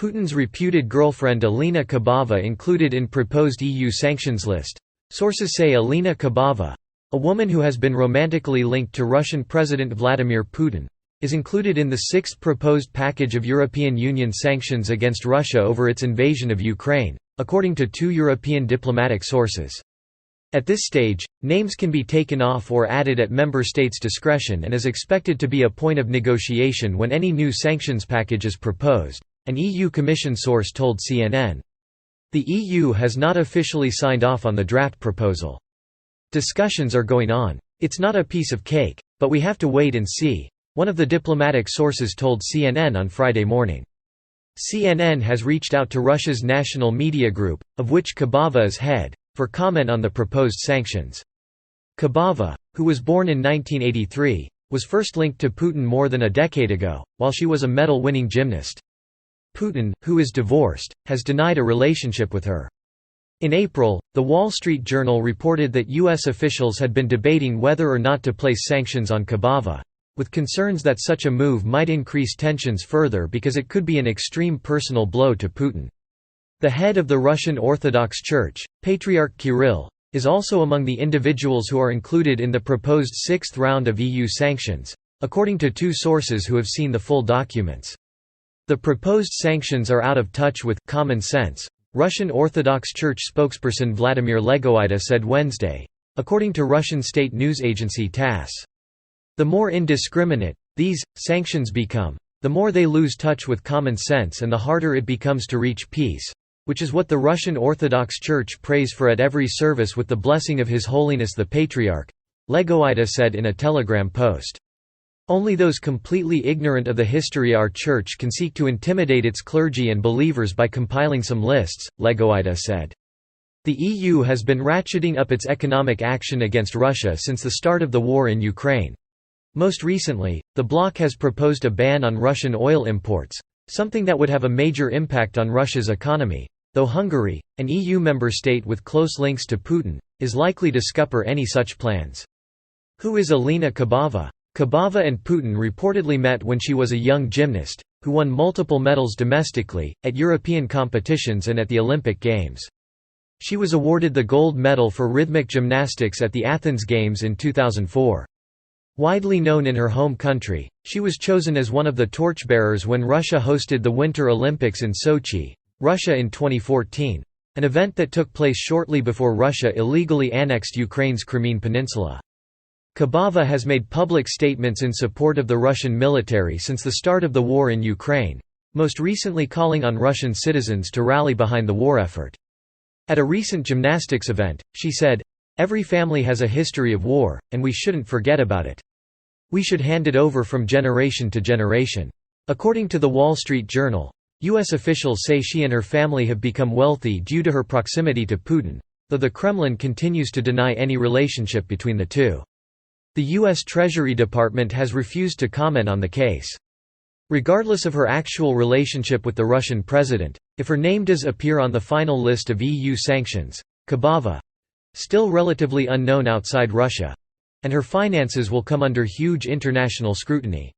Putin's reputed girlfriend Alina Kabaeva included in proposed EU sanctions list. Sources say Alina Kabaeva, a woman who has been romantically linked to Russian President Vladimir Putin, is included in the sixth proposed package of European Union sanctions against Russia over its invasion of Ukraine, according to two European diplomatic sources. At this stage, names can be taken off or added at member states' discretion and is expected to be a point of negotiation when any new sanctions package is proposed, an EU Commission source told CNN. The EU has not officially signed off on the draft proposal. Discussions are going on. It's not a piece of cake, but we have to wait and see, one of the diplomatic sources told CNN on Friday morning. CNN has reached out to Russia's national media group, of which Kabaeva is head, for comment on the proposed sanctions. Kabaeva, who was born in 1983, was first linked to Putin more than a decade ago, while she was a medal-winning gymnast. Putin, who is divorced, has denied a relationship with her. In April, The Wall Street Journal reported that U.S. officials had been debating whether or not to place sanctions on Kabaeva, with concerns that such a move might increase tensions further because it could be an extreme personal blow to Putin. The head of the Russian Orthodox Church, Patriarch Kirill, is also among the individuals who are included in the proposed sixth round of EU sanctions, according to two sources who have seen the full documents. The proposed sanctions are out of touch with common sense, Russian Orthodox Church spokesperson Vladimir Legoita said Wednesday, according to Russian state news agency TASS. The more indiscriminate these sanctions become, the more they lose touch with common sense and the harder it becomes to reach peace, which is what the Russian Orthodox Church prays for at every service with the blessing of His Holiness the Patriarch, Legoita said in a Telegram post. Only those completely ignorant of the history our church can seek to intimidate its clergy and believers by compiling some lists, Legoita said. The EU has been ratcheting up its economic action against Russia since the start of the war in Ukraine. Most recently, the bloc has proposed a ban on Russian oil imports, something that would have a major impact on Russia's economy, though Hungary, an EU member state with close links to Putin, is likely to scupper any such plans. Who is Alina Kabaeva? Kabaeva and Putin reportedly met when she was a young gymnast, who won multiple medals domestically, at European competitions and at the Olympic Games. She was awarded the gold medal for rhythmic gymnastics at the Athens Games in 2004. Widely known in her home country, she was chosen as one of the torchbearers when Russia hosted the Winter Olympics in Sochi, Russia in 2014, an event that took place shortly before Russia illegally annexed Ukraine's Crimean Peninsula. Kabaeva has made public statements in support of the Russian military since the start of the war in Ukraine, most recently calling on Russian citizens to rally behind the war effort. At a recent gymnastics event, she said, "Every family has a history of war, and we shouldn't forget about it. We should hand it over from generation to generation." According to The Wall Street Journal, U.S. officials say she and her family have become wealthy due to her proximity to Putin, though the Kremlin continues to deny any relationship between the two. The U.S. Treasury Department has refused to comment on the case. Regardless of her actual relationship with the Russian president, if her name does appear on the final list of EU sanctions, Kabaeva, still relatively unknown outside Russia, and her finances will come under huge international scrutiny.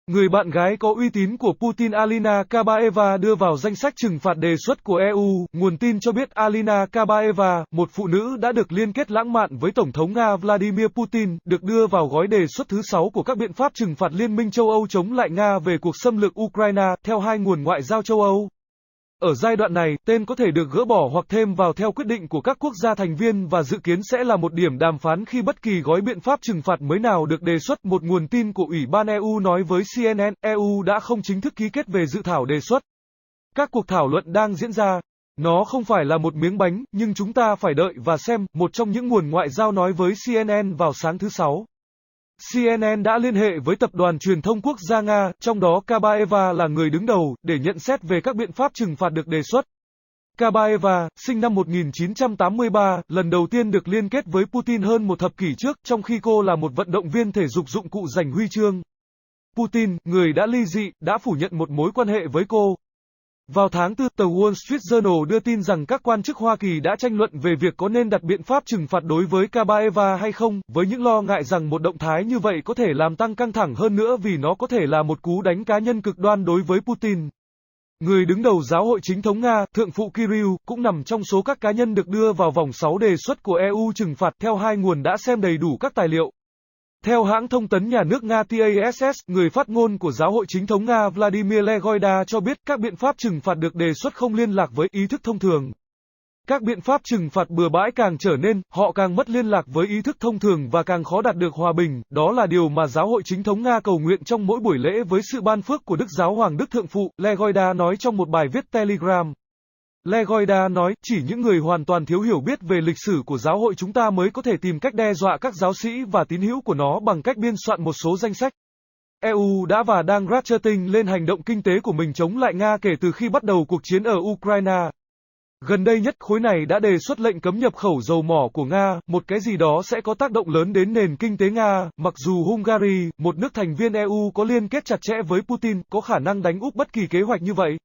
Người bạn gái có uy tín của Putin Alina Kabaeva đưa vào danh sách trừng phạt đề xuất của EU. Nguồn tin cho biết Alina Kabaeva, một phụ nữ đã được liên kết lãng mạn với Tổng thống Nga Vladimir Putin, được đưa vào gói đề xuất thứ 6 của các biện pháp trừng phạt Liên minh châu Âu chống lại Nga về cuộc xâm lược Ukraine, theo hai nguồn ngoại giao châu Âu. Ở giai đoạn này, tên có thể được gỡ bỏ hoặc thêm vào theo quyết định của các quốc gia thành viên và dự kiến sẽ là một điểm đàm phán khi bất kỳ gói biện pháp trừng phạt mới nào được đề xuất. Một nguồn tin của Ủy ban EU nói với CNN, EU đã không chính thức ký kết về dự thảo đề xuất. Các cuộc thảo luận đang diễn ra. Nó không phải là một miếng bánh, nhưng chúng ta phải đợi và xem, một trong những nguồn ngoại giao nói với CNN vào sáng thứ Sáu. CNN đã liên hệ với tập đoàn truyền thông quốc gia Nga, trong đó Kabaeva là người đứng đầu, để nhận xét về các biện pháp trừng phạt được đề xuất. Kabaeva, sinh năm 1983, lần đầu tiên được liên kết với Putin hơn một thập kỷ trước, trong khi cô là một vận động viên thể dục dụng cụ giành huy chương. Putin, người đã ly dị, đã phủ nhận một mối quan hệ với cô. Vào tháng 4, tờ Wall Street Journal đưa tin rằng các quan chức Hoa Kỳ đã tranh luận về việc có nên đặt biện pháp trừng phạt đối với Kabaeva hay không, với những lo ngại rằng một động thái như vậy có thể làm tăng căng thẳng hơn nữa vì nó có thể là một cú đánh cá nhân cực đoan đối với Putin. Người đứng đầu giáo hội chính thống Nga, Thượng phụ Kirill, cũng nằm trong số các cá nhân được đưa vào vòng 6 đề xuất của EU trừng phạt theo hai nguồn đã xem đầy đủ các tài liệu. Theo hãng thông tấn nhà nước Nga TASS, người phát ngôn của giáo hội chính thống Nga Vladimir Legoida cho biết các biện pháp trừng phạt được đề xuất không liên lạc với ý thức thông thường. Các biện pháp trừng phạt bừa bãi càng trở nên, họ càng mất liên lạc với ý thức thông thường và càng khó đạt được hòa bình, đó là điều mà giáo hội chính thống Nga cầu nguyện trong mỗi buổi lễ với sự ban phước của Đức Giáo Hoàng Đức Thượng Phụ, Legoida nói trong một bài viết Telegram. Legoida nói, chỉ những người hoàn toàn thiếu hiểu biết về lịch sử của giáo hội chúng ta mới có thể tìm cách đe dọa các giáo sĩ và tín hữu của nó bằng cách biên soạn một số danh sách. EU đã và đang ratcheting lên hành động kinh tế của mình chống lại Nga kể từ khi bắt đầu cuộc chiến ở Ukraine. Gần đây nhất, khối này đã đề xuất lệnh cấm nhập khẩu dầu mỏ của Nga, một cái gì đó sẽ có tác động lớn đến nền kinh tế Nga, mặc dù Hungary, một nước thành viên EU có liên kết chặt chẽ với Putin, có khả năng đánh úp bất kỳ kế hoạch như vậy.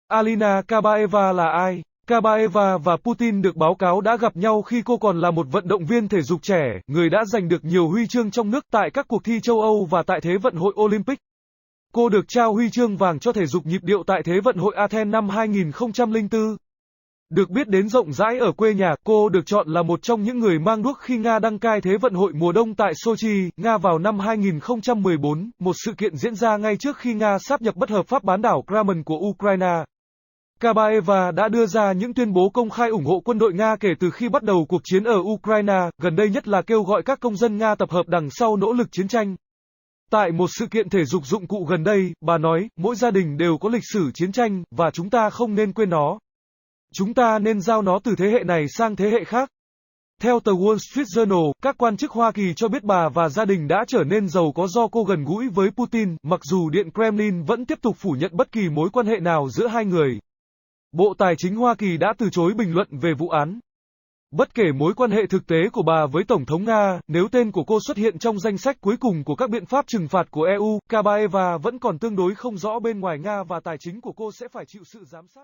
Alina Kabaeva là ai? Kabaeva và Putin được báo cáo đã gặp nhau khi cô còn là một vận động viên thể dục trẻ, người đã giành được nhiều huy chương trong nước tại các cuộc thi châu Âu và tại Thế vận hội Olympic. Cô được trao huy chương vàng cho thể dục nhịp điệu tại Thế vận hội Athens năm 2004. Được biết đến rộng rãi ở quê nhà, cô được chọn là một trong những người mang đuốc khi Nga đăng cai Thế vận hội mùa đông tại Sochi, Nga vào năm 2014, một sự kiện diễn ra ngay trước khi Nga sáp nhập bất hợp pháp bán đảo Crimea của Ukraine. Kabaeva đã đưa ra những tuyên bố công khai ủng hộ quân đội Nga kể từ khi bắt đầu cuộc chiến ở Ukraine, gần đây nhất là kêu gọi các công dân Nga tập hợp đằng sau nỗ lực chiến tranh. Tại một sự kiện thể dục dụng cụ gần đây, bà nói, mỗi gia đình đều có lịch sử chiến tranh, và chúng ta không nên quên nó. Chúng ta nên giao nó từ thế hệ này sang thế hệ khác. Theo tờ Wall Street Journal, các quan chức Hoa Kỳ cho biết bà và gia đình đã trở nên giàu có do cô gần gũi với Putin, mặc dù Điện Kremlin vẫn tiếp tục phủ nhận bất kỳ mối quan hệ nào giữa hai người. Bộ Tài chính Hoa Kỳ đã từ chối bình luận về vụ án. Bất kể mối quan hệ thực tế của bà với Tổng thống Nga, nếu tên của cô xuất hiện trong danh sách cuối cùng của các biện pháp trừng phạt của EU, Kabaeva vẫn còn tương đối không rõ bên ngoài Nga và tài chính của cô sẽ phải chịu sự giám sát.